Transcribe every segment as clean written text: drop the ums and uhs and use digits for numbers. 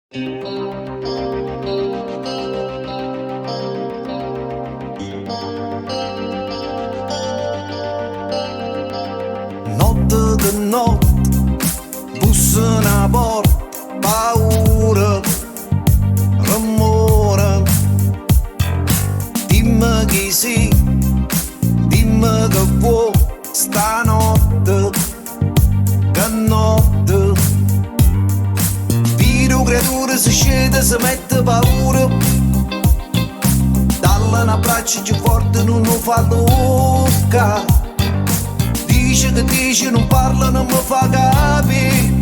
Notte di notte, bussa una porta, paura, rumore. Dimmi chi sei, dimmi che vuoi stanotte, che notte. Viro creatura si scende, si mette paura. Dalle un abbraccio più forte non lo fa tocca. Dice che dice, non parla, non mi fa capire.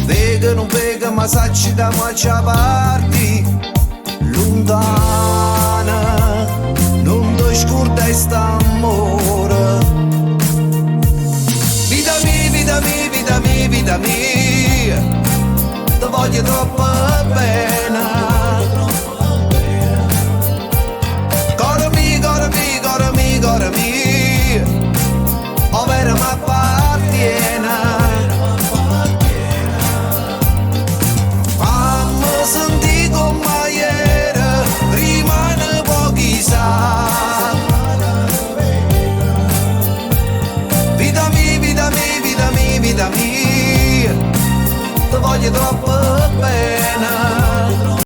Vega, non vega, ma sa che mi ci parti. Lontana, non ti scorda sta amore. Vita mia, vita mia, vita mia, vita mia, ti voglio troppo bene. Cuore mio, cuore mio, cuore mio, cuore mio, o vera mi appartiene. Fammi sentire come ieri, rimane pochi sa. Vita mia, vita mia, vita mia, vita mia, ti voglio troppo bene.